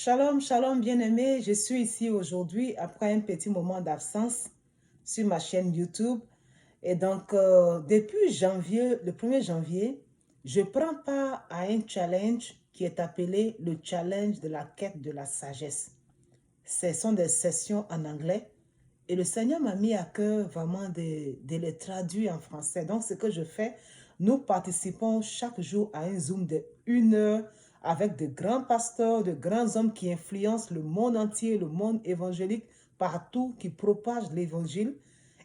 Shalom, shalom bien-aimé, je suis ici aujourd'hui après un petit moment d'absence sur ma chaîne YouTube. Et donc, depuis janvier, le 1er janvier, je prends part à un challenge qui est appelé le challenge de la quête de la sagesse. Ce sont des sessions en anglais et le Seigneur m'a mis à cœur vraiment de les traduire en français. Donc, ce que je fais, nous participons chaque jour à un Zoom de 1 heure avec de grands pasteurs, de grands hommes qui influencent le monde entier, le monde évangélique, partout, qui propagent l'évangile.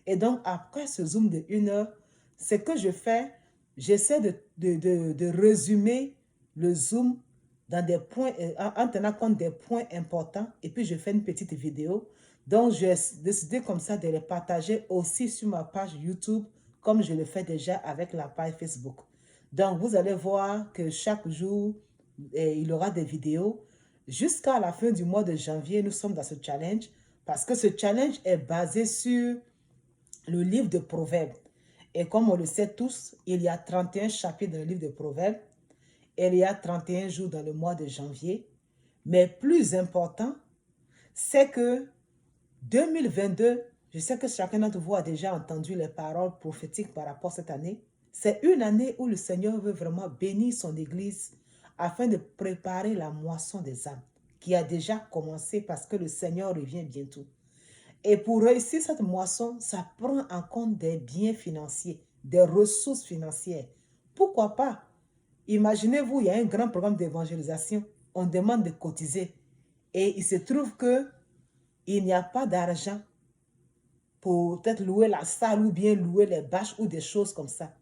Et donc, après ce Zoom de 1 heure, ce que je fais, j'essaie de résumer le Zoom dans des points, en tenant compte des points importants, et puis je fais une petite vidéo. Donc, j'ai décidé comme ça de les partager aussi sur ma page YouTube, comme je le fais déjà avec la page Facebook. Donc, vous allez voir que chaque jour, il y aura des vidéos. Jusqu'à la fin du mois de janvier, nous sommes dans ce challenge, parce que ce challenge est basé sur le livre de Proverbes. Et comme on le sait tous, il y a 31 chapitres dans le livre de Proverbes. Et il y a 31 jours dans le mois de janvier. Mais plus important, c'est que 2022, je sais que chacun d'entre vous a déjà entendu les paroles prophétiques par rapport à cette année. C'est une année où le Seigneur veut vraiment bénir son Église afin de préparer la moisson des âmes qui a déjà commencé parce que le Seigneur revient bientôt. Et pour réussir cette moisson, ça prend en compte des biens financiers, des ressources financières. Pourquoi pas? Imaginez-vous, il y a un grand programme d'évangélisation, on demande de cotiser. Et il se trouve que il n'y a pas d'argent pour peut-être louer la salle ou bien louer les bâches ou des choses comme ça.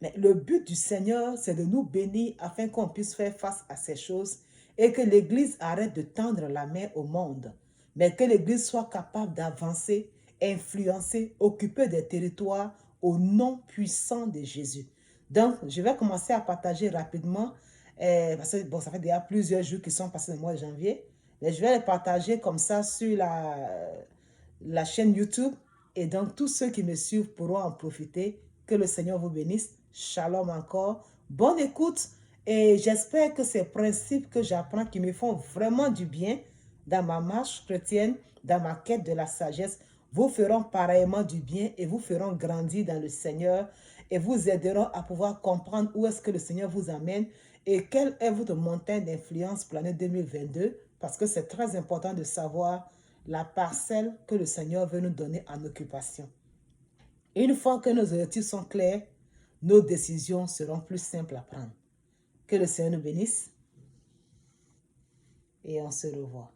Mais le but du Seigneur, c'est de nous bénir afin qu'on puisse faire face à ces choses et que l'Église arrête de tendre la main au monde, mais que l'Église soit capable d'avancer, influencer, occuper des territoires au nom puissant de Jésus. Donc, je vais commencer à partager rapidement, parce que bon, ça fait déjà plusieurs jours qui sont passés le mois de janvier, mais je vais les partager comme ça sur la chaîne YouTube. Et donc, tous ceux qui me suivent pourront en profiter. Que le Seigneur vous bénisse. Shalom encore. Bonne écoute. Et j'espère que ces principes que j'apprends qui me font vraiment du bien dans ma marche chrétienne, dans ma quête de la sagesse, vous feront pareillement du bien et vous feront grandir dans le Seigneur et vous aideront à pouvoir comprendre où est-ce que le Seigneur vous amène et quelle est votre montagne d'influence pour l'année 2022, parce que c'est très important de savoir la parcelle que le Seigneur veut nous donner en occupation. Une fois que nos objectifs sont clairs, nos décisions seront plus simples à prendre. Que le Seigneur nous bénisse et on se revoit.